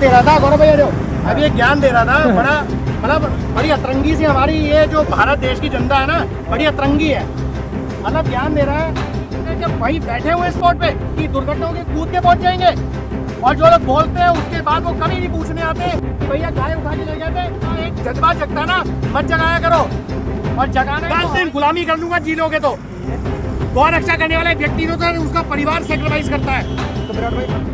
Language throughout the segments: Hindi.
दे रहा था गौरव भैया, जो अभी एक ज्ञान दे रहा था, बड़ा मतलब बड़ी अतरंगी सी हमारी ये जो भारत देश की जनता है ना, बड़ी अतरंगी है। मतलब ज्ञान दे रहा है जब वही बैठे हुए स्पॉट पे कि दुर्घटनाओं के कूद के पहुंच जाएंगे, और जो लोग बोलते हैं उसके बाद वो कभी नहीं पूछने आते कि भैया गाय उठा के ले गए थे। तो एक जज्बा जगता है ना, मत जगाया करो, और जगाना 10 दिन गुलामी कर लूंगा जी लोगे तो। गौ रक्षा करने वाले व्यक्ति को तो उसका परिवार सेक्रीफाइस करता है। तो विराट भाई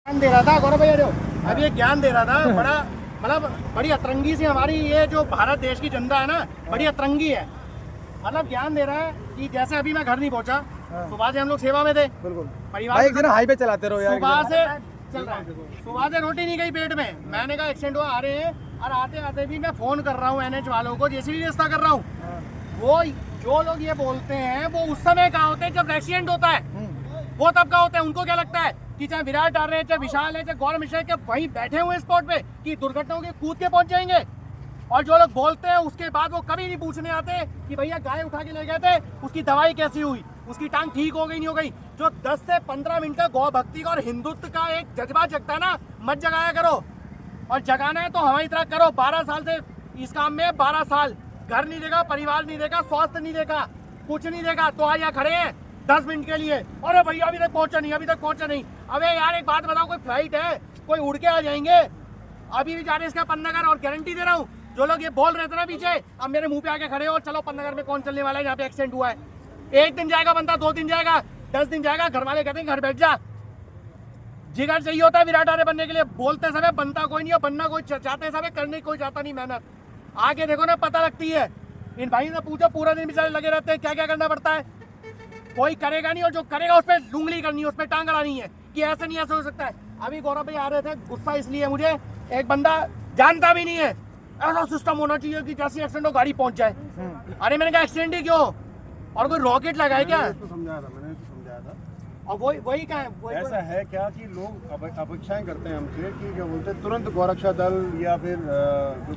दे रहा था गौरव भैया, जो अभी एक ज्ञान दे रहा था, बड़ा मतलब बड़ी अतरंगी सी हमारी ये जो भारत देश की जनता है ना, बड़ी अतरंगी है। मतलब ज्ञान दे रहा है कि जैसे अभी मैं घर नहीं पहुंचा, सुबह से हम लोग सेवा में थे, बिल्कुल परिवार हाईवे चलाते रहो यार, सुबह से चल रहा है, सुबह से रोटी नहीं गई पेट में। मैंने कहा एक्सीडेंट हुआ, आ रहे हैं, और आते आते भी मैं फोन कर रहा हूँ NH वालों को, जैसे भी रास्ता कर रहा हूँ। वो जो लोग ये बोलते हैं वो उस समय कहाँ होते हैं जब एक्सीडेंट होता है, वो तब का होता है। उनको क्या लगता है कि चाहे विराट आ रहे हैं, चाहे विशाल है, चाहे गौरव मिश्रा है, वहीं बैठे हुए स्पॉट पे कि दुर्घटनाओं के कूद के पहुंच जाएंगे, और जो लोग बोलते हैं उसके बाद वो कभी नहीं पूछने आते कि भैया गाय उठा के ले गए थे, उसकी दवाई कैसी हुई, उसकी टांग ठीक हो गई नहीं हो गई। जो 10 से 15 मिनट का गौ भक्ति का और हिंदुत्व का एक जज्बा जगता है ना, मत जगाया करो, और जगाना है तो हमारी तरह करो। 12 साल से इस काम में, 12 साल घर नहीं देगा, परिवार नहीं देगा, स्वास्थ्य नहीं देगा, कुछ नहीं देगा, तो आज यहाँ खड़े हैं 10 मिनट के लिए। अरे भैया अभी तक पहुंचा नहीं, अभी तक पहुंचा नहीं। अबे यार एक बात बताओ, कोई फ्लाइट है, कोई उड़ के आ जाएंगे। अभी भी जा रहे इसका पन्नागर, और गारंटी दे रहा हूँ जो लोग ये बोल रहे थे ना पीछे, अब मेरे मुंह पे आके खड़े हो, चलो पन्नागर में कौन चलने वाला है, यहाँ पे एक्सीडेंट हुआ है। 1 दिन जाएगा बंदा, 2 दिन जाएगा, 10 दिन जाएगा, घर वाले कहते हैं घर बैठ जा। जिगर चाहिए होता है विराट आर्य बनने के लिए, बोलते समय बनता कोई नहीं, और बनना कोई चाहते समय करने कोई चाहता नहीं। मेहनत आगे देखो ना, पता लगती है। इन भाई से पूछो, पूरा दिन बेचारे लगे रहते हैं, क्या क्या करना पड़ता है। कोई करेगा नहीं, और जो करेगा उस पर लुंगली करनी है, उस पर टांग अड़ानी है कि ऐसे नहीं ऐसे हो सकता है। अभी गौरव भाई आ रहे थे, गुस्सा इसलिए मुझे, एक बंदा जानता भी नहीं है, ऐसा सिस्टम होना चाहिए कि जैसे एक्सीडेंट हो गाड़ी पहुंच जाए। अरे मैंने कहा एक्सीडेंट ही क्यों, और कोई रॉकेट लगाए क्या? मैंने तो समझाया था। और वही क्या है, ऐसा है क्या कि लोग अपेक्षाएं करते हैं हमसे कि क्या बोलते हैं, तुरंत गौरक्षा दल या फिर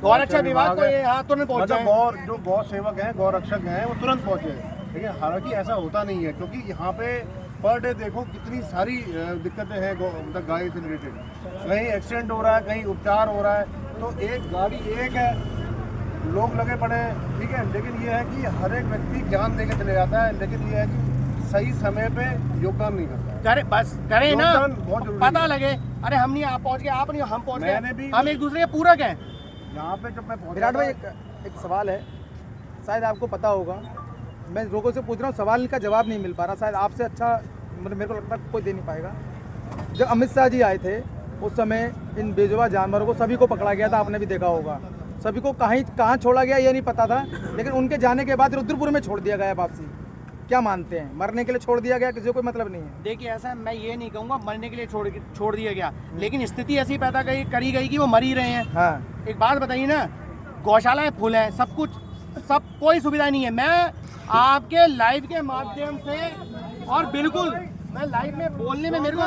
गौरक्षा विभाग को ये तुरंत पहुंच जाए, मतलब जो गौ सेवक हैं, गौ रक्षक हैं, वो तुरंत पहुंचे। लेकिन हालांकि ऐसा होता नहीं है, क्योंकि यहाँ पे पर डे देखो कितनी सारी दिक्कतें हैं मतलब गाय से रिलेटेड। कहीं एक्सीडेंट हो रहा है, कहीं उपचार हो रहा है, तो एक गाड़ी एक है, लोग लगे पड़े हैं, ठीक है। लेकिन ये है कि हर एक व्यक्ति ज्ञान देके चले जाता है, लेकिन ये है कि सही समय पे योगदान नहीं करता है। करे बस करें ना, पता लगे। अरे हम नहीं, आप पहुंच गए, आप नहीं, हम पहुंच गए, हम एक दूसरे के पूरक हैं। यहाँ पे जब मैं विराट भाई एक सवाल है, शायद आपको पता होगा, मैं लोगों से पूछ रहा हूँ, सवाल का जवाब नहीं मिल पा रहा, शायद आपसे अच्छा मतलब मेरे को लगता है कोई दे नहीं पाएगा। जब अमित शाह जी आए थे उस समय इन बेजुबान जानवरों को सभी को पकड़ा गया था, आपने भी देखा होगा। सभी को कहाँ छोड़ा गया ये नहीं पता था, लेकिन उनके जाने के बाद रुद्रपुर में छोड़ दिया गया वापसी। क्या मानते हैं, मरने के लिए छोड़ दिया गया, किसी को कोई मतलब नहीं है? देखिए ऐसा मैं ये नहीं कहूँगा मरने के लिए छोड़ दिया गया, लेकिन स्थिति ऐसी पैदा करी गई कि वो मर ही रहे हैं। हाँ। एक बात बताइए ना, गौशालाएं फुल है, सब कुछ, सब कोई सुविधा नहीं है। मैं आपके लाइव के माध्यम से, और बिल्कुल मैं लाइव में बोलने में मेरे को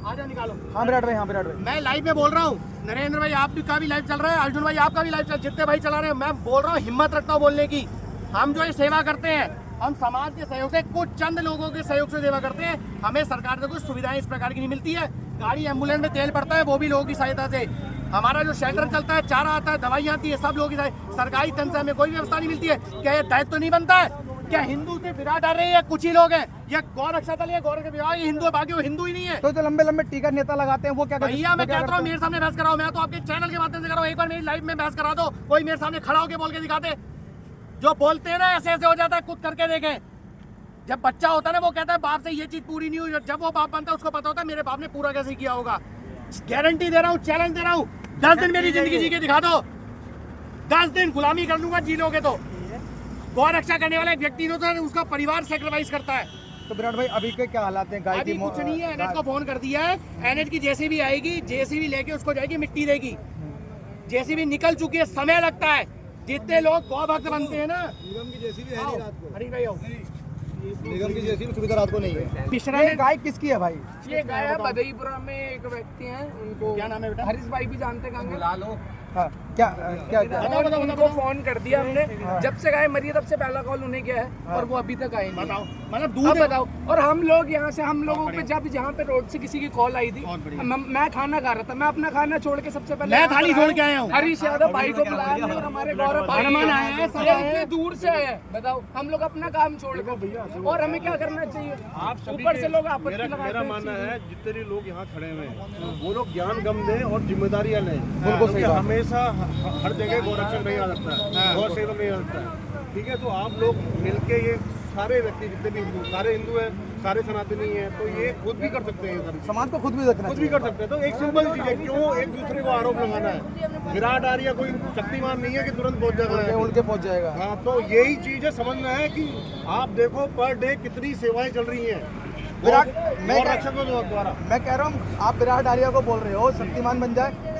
आजा निकालो। हाँ विराट भाई, हाँ विराट भाई, मैं लाइव में बोल रहा हूँ, नरेंद्र भाई आपका भी लाइव चल रहा है, अर्जुन भाई आपका भी लाइव चल, जितने भाई चला रहे हैं, मैं बोल रहा हूँ, हिम्मत रखता हूँ बोलने की। हम जो ये सेवा करते हैं, हम समाज के सहयोग से, कुछ चंद लोगों के सहयोग से सेवा करते हैं। हमें सरकार से कुछ सुविधाएं इस प्रकार की नहीं मिलती है। गाड़ी एम्बुलेंस में तेल पड़ता है, वो भी लोगों की सहायता से। हमारा जो शेल्टर चलता है, चारा आता है, दवाइयाँ आती है, सब लोगों की सरकारी तंत्र से हमें कोई व्यवस्था नहीं मिलती है। क्या ये दायित्व तो नहीं बनता है? क्या हिंदू से विराट आ रहे हैं, कुछ ही लोग हैं, या गौ रक्षा दल, गौ रक्षा विभाग हिंदू है, बाकी वो हिंदू ही नहीं है। तो जो लंबे लंबे टीका नेता लगाते हैं वो क्या? भैया मैं कहता हूँ मेरे सामने बहस कराओ, मैं तो आपके चैनल के माध्यम से कराओ, एक बार मेरी लाइव में बहस करा दो, कोई मेरे सामने खड़ा होकर बोल के दिखाते। जो बोलते हैं ना ऐसे ऐसे हो जाता है, खुद करके देखें। जब बच्चा होता है ना, वो कहता है बाप से ये चीज पूरी नहीं हुई, जब वो बाप बनता है उसको पता होता है मेरे बाप ने पूरा कैसे किया होगा। गारंटी दे रहा हूँ, चैलेंज दे रहा हूँ, 10 दिन मेरी जिंदगी जी के दिखा दो, 10 दिन गुलामी कर लूंगा जी लोगे तो। गौ रक्षा करने वाले व्यक्ति को तो उसका परिवार सेक्रीफाइस करता है। तो विराट भाई अभी के क्या हालात हैं? गाय की कुछ नहीं है, NH को फोन कर दिया है, NH की जेसीबी आएगी, जेसीबी लेके उसको जाएगी, मिट्टी देगी। जेसीबी निकल चुकी है, समय लगता है। जितने लोग गौ भक्त बनते हैं ना, निगम की जेसीबी है नहीं रात को, हरी भाई आओ, निगम की जेसीबी सुविधा रात को नहीं है। पिछड़ा ये गाय किसकी है भाई? ये गाय है बदईपुरा में, एक व्यक्ति हैं, उनको क्या नाम है बेटा? हरीश भाई भी जानते हैं, हाँ क्या क्या क्या बताओ बताओ उनको फोन कर दिया हमने, जब से गाय मरी है तब से पहला कॉल उन्हें किया है और वो अभी तक आए नहीं। बताओ मतलब अब दूध बताओ। और हम लोग यहाँ से हम लोगों पे जब जहाँ पे रोड से किसी की कॉल आई थी, बहुत बढ़िया। मैं खाना खा रहा था, मैं अपना खाना छोड़ के सबसे पहले मैं यहाँ थाली पर छोड़ के आया हूँ। हरीश यादव भाई को बुलाया हमने और हमारे गौरव भाई हनुमान आए हैं, सब ये आए इतने हैं। दूर से आए हैं, बताओ हम लोग अपना काम छोड़ कर और हमें क्या करना चाहिए? आप सभी ऊपर के- से लोग आपत्ति मेरा लगाते हैं मानना चीज़ें। है जितने भी लोग यहाँ खड़े हुए हैं वो लोग ज्ञान गम दें और जिम्मेदारियां लें। बिल्कुल सही क्योंकि बात है। हमेशा हर जगह गौरक्षक नहीं आ सकता है, गौ सेवक नहीं आ सकता है। ठीक है, तो आप लोग मिलके ये सारे व्यक्ति जितने भी सारे हिंदू हैं, सारे सनातनी हैं, तो ये खुद भी कर सकते हैं ये सारी चीज़ें। समाज को खुद भी रखना खुद भी चाहिए। कर सकते हैं। तो एक सिंपल चीज है, क्यों एक दूसरे को आरोप लगाना है? विराट आर्य कोई शक्तिमान नहीं है कि तुरंत पहुंच जाएगा। उड़ के पहुंच जाएगा। हाँ, तो यही चीज है, समझना है कि आप देखो पर डे कितनी सेवाएं चल रही हैं विराट- मैं गौ क्या- रक्षकों द्वारा। मैं कह रहा हूँ आप विराट आर्या को बोल रहे हो शक्तिमान बन जाए,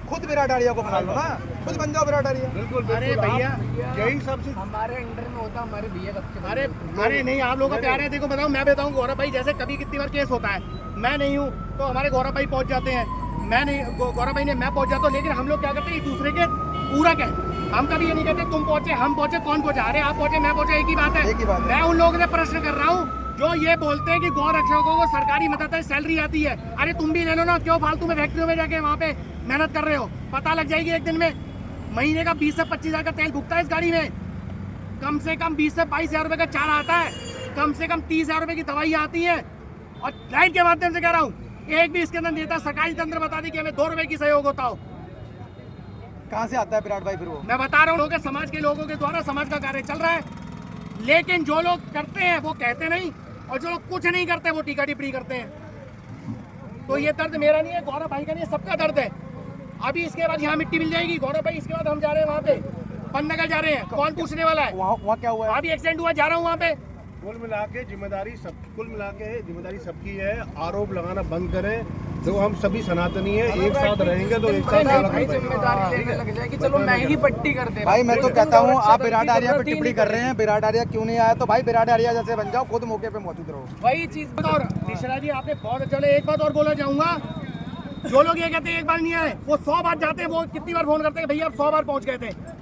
खुद विराट आर्या को बना लो ना, खुद बन जाओ विराट आर्या। बिल्कुल अरे बिल्कुल, भैया, आप यही सबसे हमारे अंडर में होता हमारे भैया कब के अरे अरे नहीं, आप लोगों का प्यार है। देखो बताओ, मैं बताऊं गौरव भाई, जैसे कभी कितनी बार केस होता है, मैं नहीं हूँ तो हमारे गौरव भाई पहुंच जाते हैं, मैं नहीं गौरव भाई ने मैं पहुंच जाता हूँ, लेकिन हम लोग क्या करते हैं एक दूसरे के पूरक है। हम कभी ये नहीं कहते तुम पहुंचे हम पहुंचे कौन पहुंचा, अरे आप पहुंचे मैं पहुंचे, एक ही बात एक ही बात है। है। मैं उन लोगों से प्रश्न कर रहा हूँ जो ये बोलते हैं कि गौ रक्षकों को सरकारी मदद है, सैलरी आती है। अरे तुम भी ले लो ना, क्यों फालतू में फैक्ट्रियों में जाके वहाँ पे मेहनत कर रहे हो? पता लग जाएगी एक दिन में। महीने का 20 से 25 हज़ार का तेल भुगता है इस गाड़ी में, कम से कम 20 से 22 हज़ार रुपए का चारा आता है, कम से कम 30 हज़ार रुपए की दवाइयाँ आती हैं। और लाइट के माध्यम से कह रहा हूँ, एक भी इसके अंदर नेता सरकारी तंत्र बता दी कि हमें 2 रुपए की सहयोग होता हो। कहाँ से आता है विराट भाई फिर वो? मैं बता रहा हूँ, लोगों के समाज के लोगों के द्वारा समाज का कार्य चल रहा है, लेकिन जो लोग करते हैं वो कहते नहीं, और जो लोग कुछ नहीं करते वो टीका टिप्पणी करते हैं। तो ये दर्द मेरा नहीं है, गौरव भाई का नहीं है, सबका दर्द है। अभी इसके बाद यहाँ मिट्टी मिल जाएगी गौरव भाई, इसके बाद हम जा रहे हैं वहाँ पे पंडनगर जा रहे हैं, कौन पूछने वाला है? वहाँ क्या हुआ है? अभी एक्सीडेंट हुआ, जा रहा हूँ वहाँ पे। कुल मिला के जिम्मेदारी सबकी है। आरोप लगाना बंद करें। जो हम सभी सनातनी हैं, एक साथ रहेंगे तो एक साथ नहीं, सेवा भाई कर पाएंगे। जिम्मेदारी लेने लग जाए कि चलो मैं ही पट्टी कर दे रहा भाई हूँ। मैं तो इसमें कहता हूँ गौरक्षक आप विराट की आर्या पे जरूरत ही टिप्पणी नहीं कर रहे हैं, विराट आर्या क्यों नहीं आया, तो भाई विराट आर्या जैसे बन जाओ, खुद मौके पे मौजूद रहो। वही चीज और मिश्रा जी आपने बहुत, चलो एक बात और बोलना चाहूंगा, जो लोग ये कहते हैं एक बार नहीं आए, वो 100 बार जाते हैं, वो कितनी बार फोन करते हैं भैया आप 100 बार पहुंच गए थे।